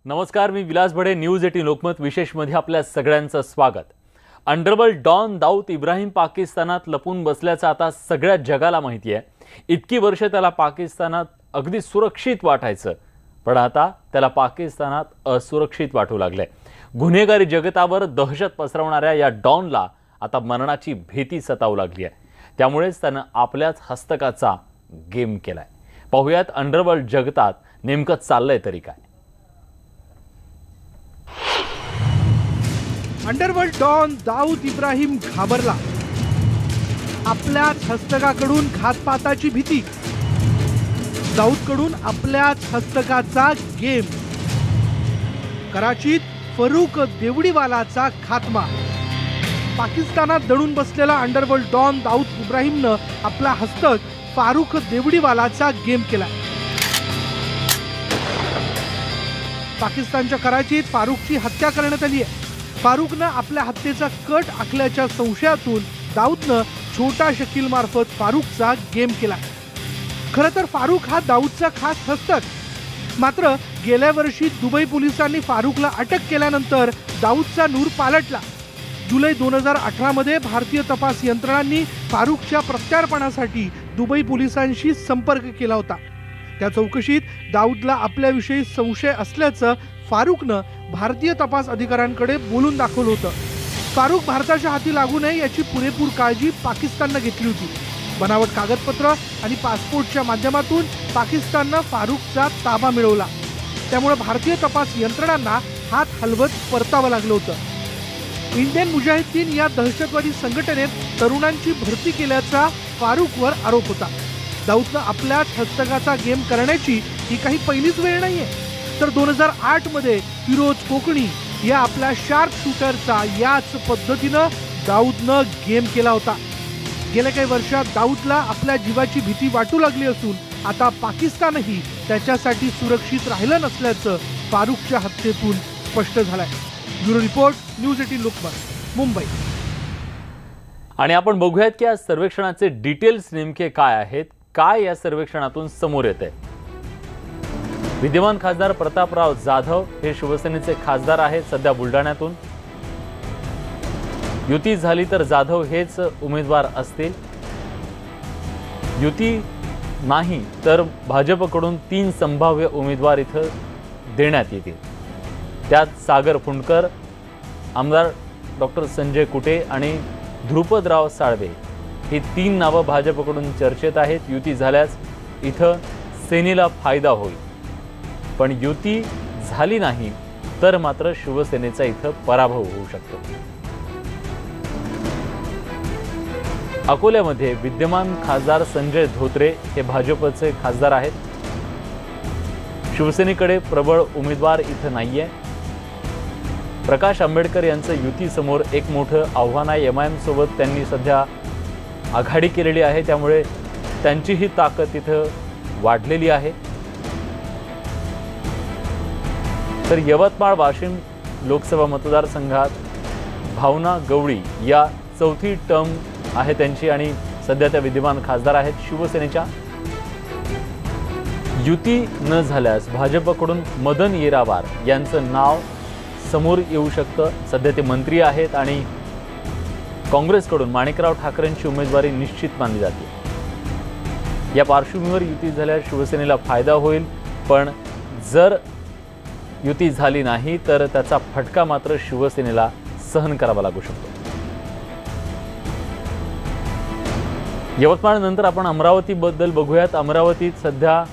नमस्कार, मी विलास बडे. न्यूज 18 लोकमत विशेषमध्ये आपल्या सगळ्यांचं स्वागत. अंडरवर्ल्ड डॉन दाऊद इब्राहिम पाकिस्तानात लपून बसल्याचं आता सगळ्या जगाला माहिती आहे. इतकी वर्ष त्याला पाकिस्तानात अगदी सुरक्षित वाटायचं, पण आता त्याला पाकिस्तानात असुरक्षित वाटू लागलंय. गुन्हेगारी जगतावर दहशत पसरवणाऱ्या या डॉनला आता मरणाची भीती सतावू लागली आहे. त्यामुळेच त्यानं आपल्याच हस्तकाचा गेम केलाय. पाहूयात अंडरवर्ल्ड जगतात नेमकं चाललंय तरी काय. अंडरवर्ल्ड डॉन दाऊद इब्राहिम घाबरला. आपल्याच हस्तकाकडून घातपाताची भीती, दाऊदकडून आपल्याच हस्तकाचा गेम. कराचीत फरूक देवडीवालाचा खात्मा. पाकिस्तानात दडून बसलेला अंडरवर्ल्ड डॉन दाऊद इब्राहिमनं आपला हस्तक फारूक देवडीवालाचा गेम केला. पाकिस्तानच्या कराचीत फारूकची हत्या करण्यात आली आहे. फारूकनं आपल्या हत्येचा कट आखल्याच्या संशयातून दाऊदनं छोटा शकील मार्फत फारूकचा गेम केला. खरं तर फारूक हा दाऊदचा खास हस्तक. मात्र गेल्या वर्षी दुबई पोलिसांनी फारूकला अटक केल्यानंतर दाऊदचा नूर पालटला. जुलै 2018 मध्ये भारतीय तपास यंत्रणांनी फारूकच्या प्रत्यार्पणासाठी दुबई पोलिसांशी संपर्क केला होता. त्या चौकशीत दाऊदला आपल्याविषयी संशय असल्याचं फारूकनं भारतीय तपास अधिकाऱ्यांकडे बोलून दाखवलं होतं. फारूक भारताच्या हाती लागू नये याची पुरेपूर काळजी पाकिस्ताननं घेतली होती. बनावट कागदपत्र आणि पासपोर्टच्या माध्यमातून पाकिस्ताननं फारूकचा ताबा मिळवला. त्यामुळे भारतीय तपास यंत्रणांना हात हलवत परतावं लागलं होतं. इंडियन मुजाहिदीन या दहशतवादी संघटनेत तरुणांची भरती केल्याचा फारूकवर आरोप होता. दाऊदनं आपल्याच हस्तकाचा गेम करण्याची ही काही पहिलीच वेळ नाहीये. तर 2008 मध्ये फिरोज कोकणी या आपल्या शार्प शूटरचा याच पद्धतीनं दाऊदनं गेम केला होता. गेल्या काही वर्षात दाऊदला आपल्या जीवाची भीती वाटू लागली असून आता पाकिस्तानही त्याच्यासाठी सुरक्षित राहिलं नसल्याचं फारूकच्या हत्येतून स्पष्ट झालंय. Bureau report, news 18 Lokmat, Mumbai. आणि आपण बघूयात की या सर्वेक्षणाचे डिटेल्स नेमके काय आहेत, काय या सर्वेक्षणातून समोर येते. विद्यमान खासदार प्रतापराव जाधव हे शिवसेनेचे खासदार आहेत सध्या बुलढाण्यातून. युती झाली तर जाधव हेच उमेदवार असतील. युती नाही तर भाजपकडून 3 संभाव्य उमेदवार इथं देण्यात येतील. त्यात सागर फुंडकर, आमदार डॉक्टर संजय कुटे आणि ध्रुपदराव साळवे ही 3 नावं भाजपकडून चर्चेत आहेत. युती झाल्यास इथं सेनेला फायदा होईल, पण युती झाली नाही तर मात्र शिवसेनेचा इथं पराभव होऊ शकतो. अकोल्यामध्ये विद्यमान खासदार संजय धोत्रे हे भाजपचे खासदार आहेत. शिवसेनेकडे प्रबळ उमेदवार इथं नाहीये. प्रकाश आंबेडकर यांचं युतीसमोर एक मोठं आव्हान आहे. MIM सोबत त्यांनी सध्या आघाडी केलेली आहे, त्यामुळे त्यांचीही ताकद इथं वाढलेली आहे. तर यवतमाळ वाशिम लोकसभा मतदारसंघात भावना गवळी या 4थी टर्म आहे त्यांची आणि सध्या त्या विद्यमान खासदार आहेत शिवसेनेच्या. युती न झाल्यास भाजपकडून मदन येरावार यांचं नाव समोर येऊ शकतं. सध्या ते मंत्री आहेत आणि काँग्रेसकडून माणिकराव ठाकरेंची उमेदवारी निश्चित मानली जाते. या पार्श्वभूमीवर युती झाल्यास शिवसेनेला फायदा होईल, पण जर युती झाली नाही तर त्याचा फटका मात्र शिवसेनेला सहन करावा लागू शकतो. यवतमाळ नंतर आपण अमरावतीबद्दल बघूयात. अमरावतीत सध्या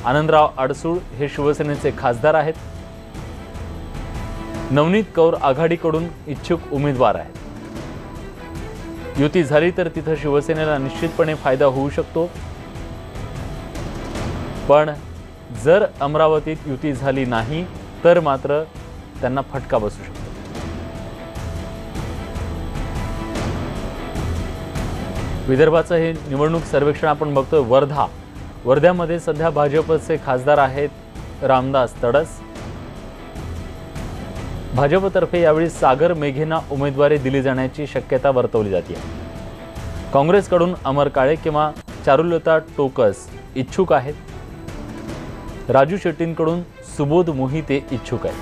आनंदराव अडसूळ हे शिवसेनेचे खासदार आहेत. नवनीत कौर आघाडीकडून इच्छुक उमेदवार आहेत. युती झाली तर तिथं शिवसेनेला निश्चितपणे फायदा होऊ शकतो, पण जर अमरावतीत युती झाली नाही तर मात्र त्यांना फटका बसू शकतो. विदर्भाचं हे निवडणूक सर्वेक्षण आपण बघतोय. वर्ध्यामध्ये सध्या भाजपचे खासदार आहेत रामदास तडस. भाजपतर्फे यावेळी सागर मेघेंना उमेदवारी दिली जाण्याची शक्यता वर्तवली जाते. काँग्रेसकडून अमर काळे किंवा चारुलता टोकस इच्छुक आहेत. राजू शेट्टींकडून सुबोध मोहिते इच्छुक आहेत.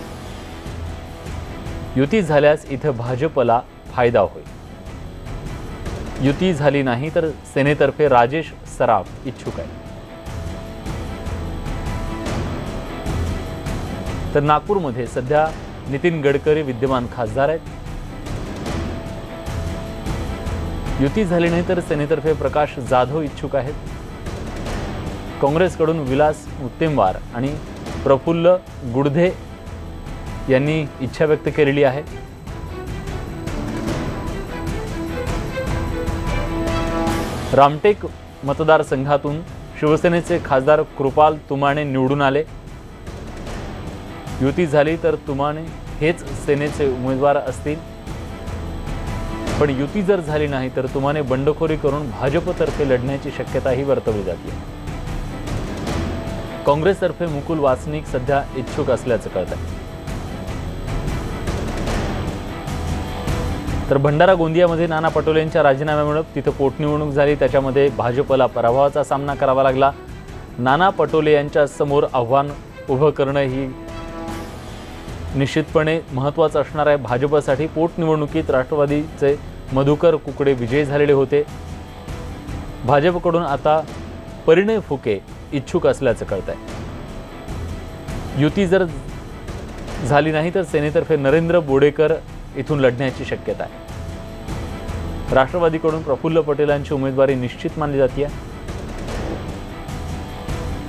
युती झाल्यास इथं भाजपला फायदा होईल. युती झाली नाही तर सेनेतर्फे राजेश सराफ इच्छुक आहेत. तर नागपूरमध्ये सध्या नितीन गडकरी विद्यमान खासदार आहेत. युती झाली नाही तर सेनेतर्फे प्रकाश जाधव इच्छुक आहेत. काँग्रेसकडून विलास मुत्तेमवार आणि प्रफुल्ल गुडधे यांनी इच्छा व्यक्त केलेली आहे. रामटेक मतदारसंघातून शिवसेनेचे खासदार कृपाल तुमाणे निवडून आले. युती झाली तर तुमाणे हेच सेनेचे उमेदवार असतील. पण युती जर झाली नाही तर तुमाणे बंडखोरी करून भाजपतर्फे लढण्याची शक्यताही वर्तवली जाते. काँग्रेसतर्फे मुकुल वासनिक सध्या इच्छुक असल्याचं कळत आहे. तर भंडारा गोंदियामध्ये नाना पटोलेंच्या राजीनाम्यामुळे तिथं पोटनिवडणूक झाली. त्याच्यामध्ये भाजपला पराभवाचा सामना करावा लागला. नाना पटोले यांच्या समोर आव्हान उभं करणं ही निश्चितपणे महत्त्वाचं असणार आहे. भाजपसाठी पोटनिवडणुकीत राष्ट्रवादीचे मधुकर कुकडे विजयी झालेले होते. भाजपकडून आता परिणय फुके इच्छुक असल्याचं कळत आहे. युती जर झाली नाही तर सेनेतर्फे नरेंद्र बोडेकर इथून लढण्याची शक्यता आहे. राष्ट्रवादीकडून प्रफुल्ल पटेलांची उमेदवारी निश्चित मानली जाते.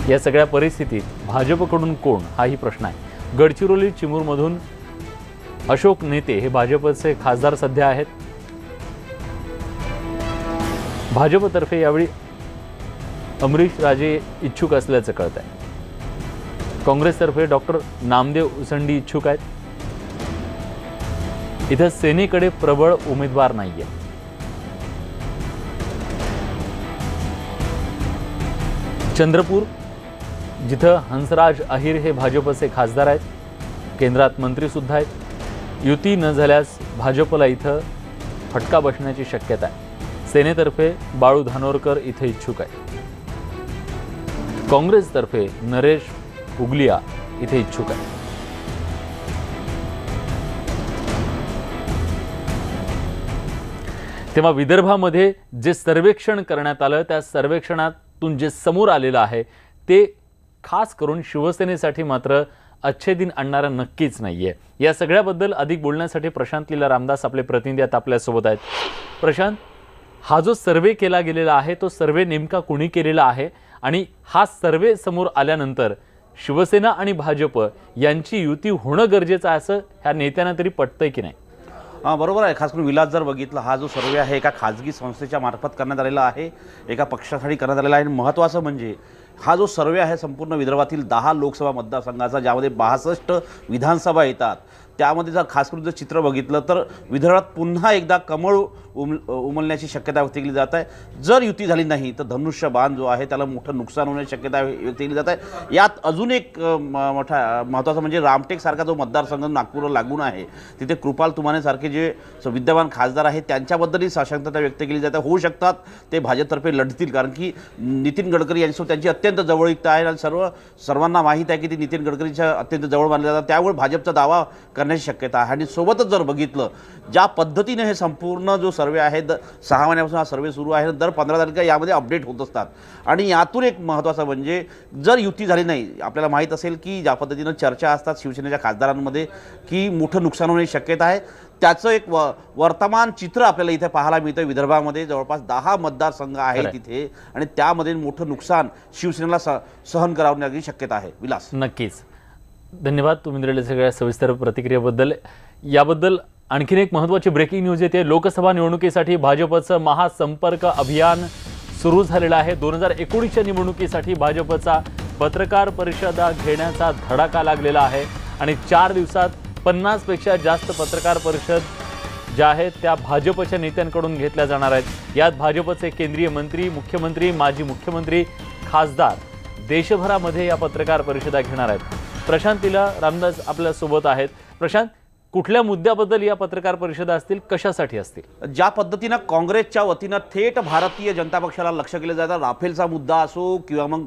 या सगळ्या परिस्थितीत भाजपकडून कोण हाही प्रश्न आहे. गडचिरोली चिमूरमधून अशोक नेते हे भाजपचे खासदार सध्या आहेत. भाजपतर्फे यावेळी अमरीश राजे इच्छुक असल्याचं कळत आहे. काँग्रेसतर्फे डॉक्टर नामदेव उसंडी इच्छुक आहेत. इथं सेनेकडे प्रबळ उमेदवार नाहीये. चंद्रपूर जिथं हंसराज अहिर हे भाजपचे खासदार आहेत, केंद्रात मंत्री सुद्धा आहेत. युती न झाल्यास भाजपला इथं फटका बसण्याची शक्यता आहे. सेनेतर्फे बाळू धानोरकर इथे इच्छुक आहेत. काँग्रेसतर्फे नरेश उगलिया इथे इच्छुक आहे. तेव्हा विदर्भामध्ये जे सर्वेक्षण करण्यात आलं त्या सर्वेक्षणातून जे समोर आलेलं आहे ते खास करून शिवसेनेसाठी मात्र अच्छे दिन आणणारं नक्कीच नाहीये. या सगळ्याबद्दल अधिक बोलण्यासाठी प्रशांत लीला रामदास आपले प्रतिनिधी आता आपल्यासोबत आहेत. प्रशांत, हा जो सर्वे केला गेलेला आहे तो सर्वे नेमका कुणी केलेला आहे आणि हा सर्वे समोर आल्यानंतर शिवसेना आणि भाजप यांची युती होणं गरजेचं आहे असं ह्या नेत्यांना तरी पटतंय की नाही? बरोबर आहे. खास करून विलास जर बघितला, हा जो सर्वे आहे एका खाजगी संस्थेच्या मार्फत करण्यात आलेला आहे, एका पक्षासाठी करण्यात आलेला आहे. महत्त्वाचं म्हणजे हा जो सर्वे आहे संपूर्ण विदर्भातील 10 लोकसभा मतदारसंघाचा, ज्यामध्ये 62 विधानसभा येतात, त्यामध्ये जर खास करून जर चित्र बघितलं तर विदर्भात पुन्हा एकदा कमळ उमलण्याची शक्यता व्यक्त केली जात आहे. जर युती झाली नाही तर धनुष्यबाण जो आहे त्याला मोठं नुकसान होण्याची शक्यता व्यक्त केली जात आहे. यात अजून एक महत्त्वाचं म्हणजे रामटेक सारखा जो मतदारसंघ नागपूरला लागून आहे, तिथे कृपाल तुमाणे सारखे जे विद्यमान खासदार आहेत त्यांच्याबद्दलही साशंकता व्यक्त केली जाते. होऊ शकतात ते भाजपतर्फे लढतील, कारण की नितीन गडकरी यांच्यासोबत त्यांची अत्यंत जवळीकता आहे आणि सर्वांना माहीत आहे की ते नितीन गडकरींच्या अत्यंत जवळ मानले जातात. त्यामुळे भाजपचा दावा करण्याची शक्यता आहे. आणि सोबतच जर बघितलं ज्या पद्धतीने हे संपूर्ण जो सर्वे आहे 6 महिन्यापासून हा सर्वे सुरू आहे, दर 15 तारखेला यामध्ये अपडेट होत असतात. आणि यातून एक महत्त्वाचं म्हणजे जर युती झाली नाही, आपल्याला माहीत असेल की ज्या पद्धतीनं चर्चा असतात शिवसेनेच्या खासदारांमध्ये की मोठं नुकसान होण्याची शक्यता आहे, त्याचं एक वर्तमान चित्र आपल्याला इथे पाहायला मिळतं. विदर्भामध्ये जवळपास 10 मतदारसंघ आहेत तिथे आणि त्यामध्ये मोठं नुकसान शिवसेनेला सहन करावण्याची शक्यता आहे. विलास, नक्कीच धन्यवाद तुम्ही दिलेल्या सगळ्या सविस्तर प्रतिक्रियेबद्दल. याबद्दल आणखीन एक महत्त्वाची ब्रेकिंग न्यूज येते. लोकसभा निवडणुकीसाठी भाजपचं महासंपर्क अभियान सुरू झालेलं आहे. 2019च्या निवडणुकीसाठी भाजपचा पत्रकार परिषदा घेण्याचा धडाका लागलेला आहे आणि 4 दिवसात 50 पेक्षा जास्त पत्रकार परिषद ज्या आहेत त्या भाजपच्या नेत्यांकडून घेतल्या जाणार आहेत. यात भाजपचे केंद्रीय मंत्री, मुख्यमंत्री, माजी मुख्यमंत्री, खासदार देशभरामध्ये या पत्रकार परिषदा घेणार आहेत. प्रशांत लीला रामदास आपल्या सोबत आहेत. प्रशांत, कुठल्या मुद्द्याबद्दल या पत्रकार परिषदा असतील, कशासाठी असतील? ज्या पद्धतीनं काँग्रेसच्या वतीनं थेट भारतीय जनता पक्षाला लक्ष केलं जातं, राफेलचा मुद्दा असो किंवा मग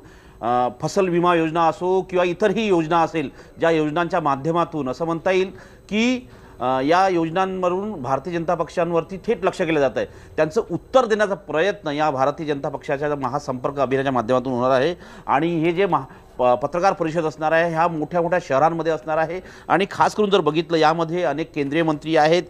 फसल विमा योजना असो किंवा इतरही योजना असेल, ज्या योजनांच्या माध्यमातून असं म्हणता येईल की या योजनांवरून भारतीय जनता पक्षांवरती थेट लक्ष केलं जात आहे, त्यांचं उत्तर देण्याचा प्रयत्न या भारतीय जनता पक्षाच्या महासंपर्क अभियानाच्या माध्यमातून होणार आहे। आणि हे जे पत्रकार परिषद असणार आहे ह्या मोठ्या मोठ्या शहरांमध्ये असणार आहे आणि खास करून जर बघितलं यामध्ये अनेक केंद्रीय मंत्री आहेत,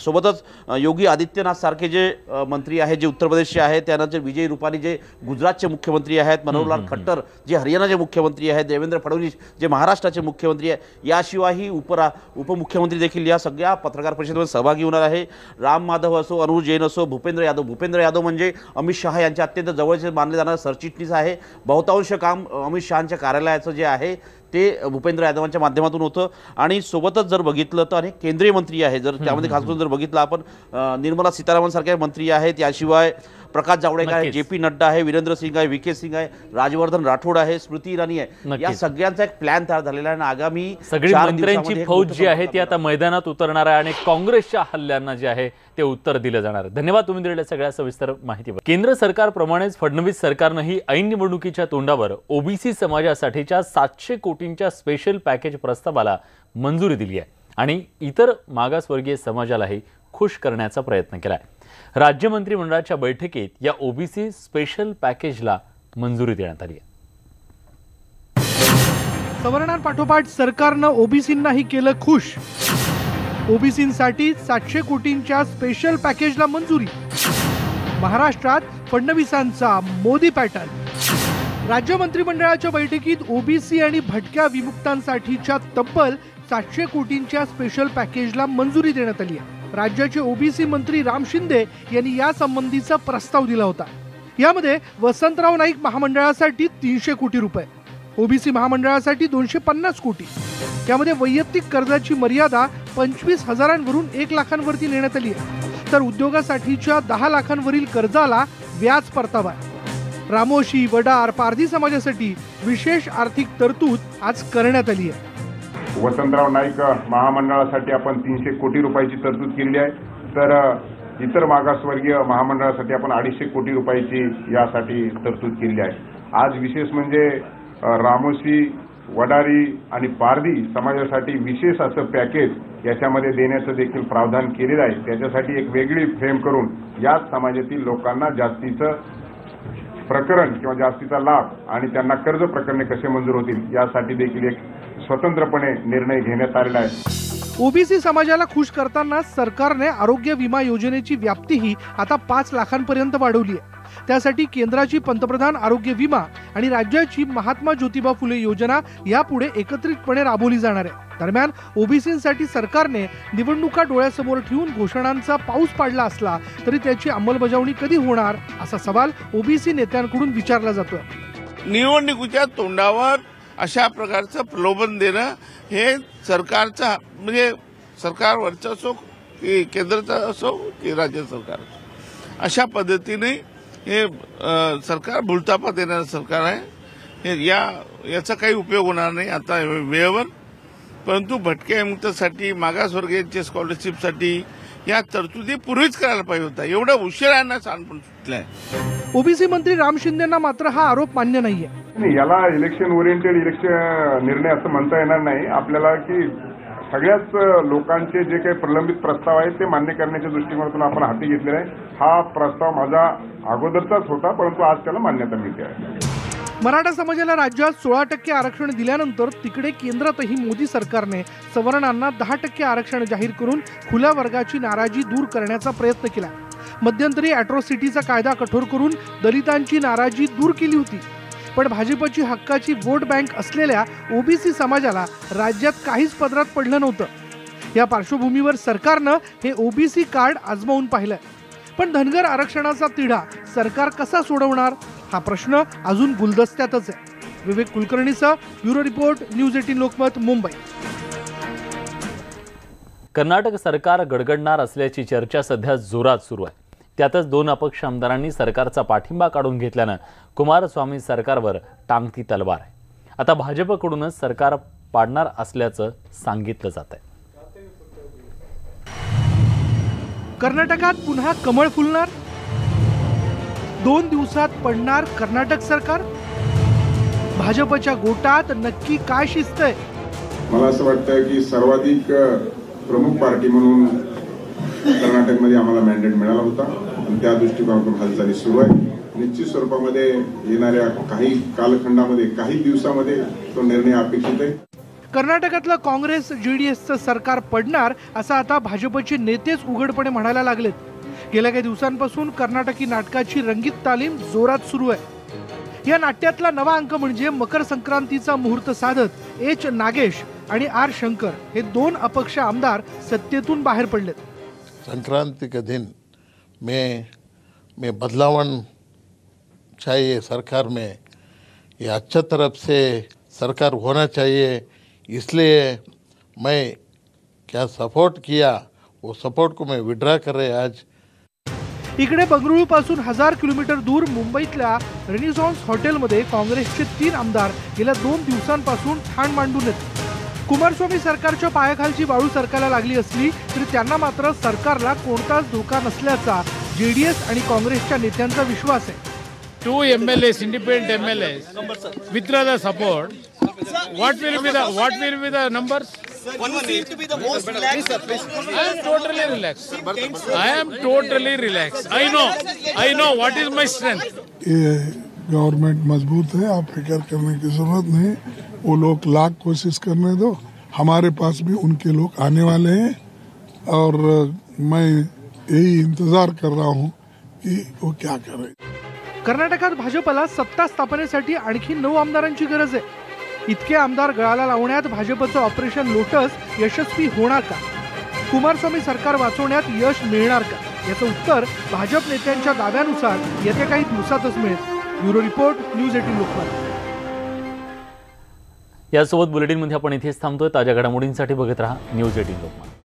सोबतच योगी आदित्यनाथ सारखे जे मंत्री आहेत जे उत्तर प्रदेशचे आहेत, त्यानंतर विजय रुपानी जे गुजरातचे मुख्यमंत्री आहेत, मनोहरलाल खट्टर जे हरियाणाचे मुख्यमंत्री आहेत, देवेंद्र फडणवीस जे महाराष्ट्राचे मुख्यमंत्री आहेत, याशिवायही उपमुख्यमंत्री देखील या सगळ्या पत्रकार परिषदेमध्ये सहभागी होणार आहे। राम माधव असो, अनुज जैन असो, भूपेंद्र यादव म्हणजे अमित शहा यांचे अत्यंत जवळचे मानले जाणारे सरचिटणीस आहे। बहुतांश काम अमित शहा कार्यालयाचं जे आहे ते भूपेंद्र यादवांच्या माध्यमातून होतं। आणि सोबतच जर बघितलं तर अनेक केंद्रीय मंत्री आहेत, जर त्यामध्ये खास करून जर बघितलं आपण निर्मला सीतारामन सारखे मंत्री आहेत, याशिवाय प्रकाश जावडेकर आहे, JP नड्डा आहे, वीरेंद्र सिंग आहे, VK सिंग आहे, राजवर्धन राठोड आहे, स्मृती इराणी आहे, या सगळ्यांचा एक प्लॅन तयार झालेला आहे। आगामी सगळी मंत्र्यांची फौज जी आहे ती आता मैदानात उतरणार आहे आणि काँग्रेसच्या हल्ल्यांना जे आहे ते उत्तर दिलं जाणार आहे। धन्यवाद तुम्ही दिलेल्या सगळ्या सविस्तर माहितीवर। केंद्र सरकारप्रमाणेच फडणवीस सरकारनंही ऐन निवडणुकीच्या तोंडावर OBC समाजासाठीच्या 700 कोटींच्या स्पेशल पॅकेज प्रस्तावाला मंजुरी दिली आहे आणि इतर मागासवर्गीय समाजालाही खुश करण्याचा प्रयत्न केलाय। राज्य मंत्रिमंडळाच्या बैठकीत या OBC स्पेशल पॅकेजला मंजुरी देण्यात आली आहे। सवर्णांपाठोपाठ सरकारनं OBCंनाही केलं खुश। OBCंसाठी 700 कोटींच्या स्पेशल पॅकेजला मंजुरी। महाराष्ट्रात फडणवीसांचा मोदी पॅटर्न। राज्य मंत्रिमंडळाच्या बैठकीत OBC आणि भटक्या विमुक्तांसाठीच्या तब्बल 700 कोटींच्या स्पेशल पॅकेजला मंजुरी देण्यात आली आहे। राज्याचे OBC मंत्री राम शिंदे यांनी यासंबंधीचा प्रस्ताव दिला होता। यामध्ये वसंतराव नाईक महामंडळासाठी 300 कोटी रुपये, OBC महामंडळासाठी 250 कोटी, त्यामध्ये वैयक्तिक कर्जाची मर्यादा 25,000वरून 1 लाखांवरती नेण्यात आली आहे, तर उद्योगासाठीच्या 10 लाखांवरील कर्जाला व्याज परतावा। रामोशी, वडार, पारधी समाजासाठी विशेष आर्थिक तरतूद आज करण्यात आली आहे। वसंतराव नाईक महामंडळासाठी आपण 300 कोटी रुपयाची तरतूद केली आहे, तर इतर मागासवर्गीय महामंडळासाठी आपण 250 कोटी रुपयाची यासाठी तरतूद केली आहे। आज विशेष म्हणजे रामोशी, वडारी आणि पारधी समाजासाठी विशेष असं पॅकेज याच्यामध्ये देण्याचं देखील प्रावधान केलेलं आहे। त्याच्यासाठी एक वेगळी फ्रेम करून या समाजातील लोकांना जास्तीचं प्रकरण किंवा जास्तीचा लाभ आणि त्यांना कर्ज प्रकरणे कसे मंजूर होतील यासाठी देखील एक स्वतंत्रपणे निर्णय घेण्यात आलेला आहे। OBC समाजाला खुश करताना सरकारने आरोग्य विमा योजनेची व्याप्तीही आता 5 लाखांपर्यंत वाढवली आहे। त्यासाठी केंद्राची पंतप्रधान आरोग्य विमा आणि राज्याची महात्मा ज्योतिबा फुले योजना यापुढे एकत्रितपणे राबवली जाणार आहे। दरम्यान OBCंसाठी सरकारने निवडणुका डोळ्यासमोर ठेवून घोषणांचा पाऊस पाडला असला तरी त्याची अंमलबजावणी कधी होणार असा सवाल OBC नेत्यांकडून विचारला जातोय। निवडणुकीच्या तोंडावर अशा प्रकारचं प्रलोभन देणं हे सरकारचा म्हणजे सरकारवरचं असो की केंद्राचं असो की राज्य सरकार, अशा पद्धतीने हे सरकार भूलथापा देणारं सरकार आहे। हे याचा काही उपयोग होणार नाही आता वेळेवर, परंतु भटक्या विमुक्तांसाठी, मागासवर्गीयांच्या स्कॉलरशिपसाठी या तरतुदी पूर्वीच करायला पाहिजे होता। एवढा उशिरांना सांडपण सुटलाय। OBC मंत्री राम शिंदेंना मात्र हा आरोप मान्य नाहीये। याला इलेक्शन ओरिएंटेड निर्णय असं म्हणता येणार नाही आपल्याला की सगळ्याच लोकांचे जे काही प्रलंबित प्रस्ताव आहेत ते मान्य करण्याच्या दृष्टिकोनातून आपण हाती घेतलेला आहे। हा प्रस्ताव माझा अगोदरचाच होता, परंतु आज त्याला मान्यता मिळते आहे। मराठा समाजाला राज्यात 16% आरक्षण दिल्यानंतर तिकडे केंद्रातही मोदी सरकारने सवर्णांना 10% आरक्षण जाहीर करून खुल्या वर्गाची नाराजी दूर करण्याचा प्रयत्न केला। मध्यंतरी अॅट्रॉसिटीचा कायदा कठोर करून दलितांची नाराजी दूर केली होती, पण भाजपची हक्काची वोट बँक असलेल्या OBC समाजाला राज्यात काहीच पदरात पडलं नव्हतं। या पार्श्वभूमीवर सरकारनं हे OBC कार्ड आजमावून पाहिलंय, पण धनगर आरक्षणाचा तिढा सरकार कसा सोडवणार हा प्रश्न अजून गुलदस्त्यातच आहे। विवेक कुलकर्णीसह bureau report, news 18 Lokmat, Mumbai. Karnataka सरकार गडगडणार असल्याची चर्चा सध्या जोरात सुरू आहे। त्यातच 2 अपक्ष आमदारांनी सरकारचा पाठिंबा काढून घेतल्यानं कुमारस्वामी सरकारवर टांगती तलवार आहे। आता भाजपकडूनच सरकार पाडणार असल्याचं सांगितलं जात आहे। कर्नाटकात पुन्हा कमळ फुलणार, 2 दिवसात पडणार कर्नाटक सरकार। भाजपच्या गोटात नक्की काय शिस्त आहे? मला असं वाटतं की सर्वाधिक प्रमुख पार्टी म्हणून कर्नाटकमध्ये आम्हाला मॅन्डेट मिळाला होता आणि त्या दृष्टिकोनातून हालचाली सुरू आहे. निश्चित स्वरूपामध्ये येणाऱ्या काही कालखंडामध्ये, काही दिवसामध्ये तो निर्णय अपेक्षित आहे. कर्नाटकातलं काँग्रेस जेडीएसचं सरकार पडणार असं आता भाजपचे नेतेच उघडपणे म्हणायला लागलेत. गेल्या काही दिवसांपासून कर्नाटकी नाटकाची रंगीत तालीम जोरात सुरू आहे. या नाट्यातला नवा अंक म्हणजे मकर संक्रांतीचा मुहूर्त साधत एच नागेश आणि आर शंकर हे 2 अपक्ष आमदार सत्तेतून बाहेर पडलेत. संक्रांति के दिन में बदलाव चाहिए सरकार में, ये अच्छा तरफ से सरकार होना चाहिए, इसलिए मैं क्या सपोर्ट किया, वो सपोर्ट को मैं विड्रॉ कर रहे आज. इकडे बंगळुरूपासून 1000 किलोमीटर दूर मुंबईतल्या रेनिसॉन्स हॉटेलमध्ये काँग्रेसचे 3 आमदार गेल्या 2 दिवसांपासून ठाण मांडून आहेत. कुमारस्वामी सरकारच्या पायाखालची वाळू सरकारला लागली असली तरी त्यांना मात्र सरकारला कोणताच धोका नसल्याचा जेडीएस आणि काँग्रेसच्या नेत्यांचा विश्वास आहे. 2 MLAs, independent MLAs, withdraw the support. What will be the numbers? You seem to be the most relaxed. I am totally relaxed. I am totally relaxed. I know what is my strength. ये government मजबूत है, आप फिक्र करने की जरूरत नहीं. वो लोग लाख कोशिश करने दो, हमारे पास भी उनके लोग आने वाले हैं और मैं यही इंतजार कर रहा हूँ कि वो क्या कर रहे. कर्नाटकात भाजपला सत्ता स्थापनेसाठी आणखी 9 आमदारांची गरज आहे. इतके आमदार गळाला लावण्यात भाजपचं ऑपरेशन लोटस यशस्वी होणार का? कुमारस्वामी सरकार वाचवण्यात यश मिळणार का? याचं उत्तर भाजप नेत्यांच्या दाव्यानुसार येत्या काही दिवसातच मिळेल. Bureau report, news 18 Lokmat. यासोबत बुलेटिनमध्ये आपण इथेच थांबतोय. ताज्या घडामोडींसाठी बघत रहा न्यूज 18 लोकमत.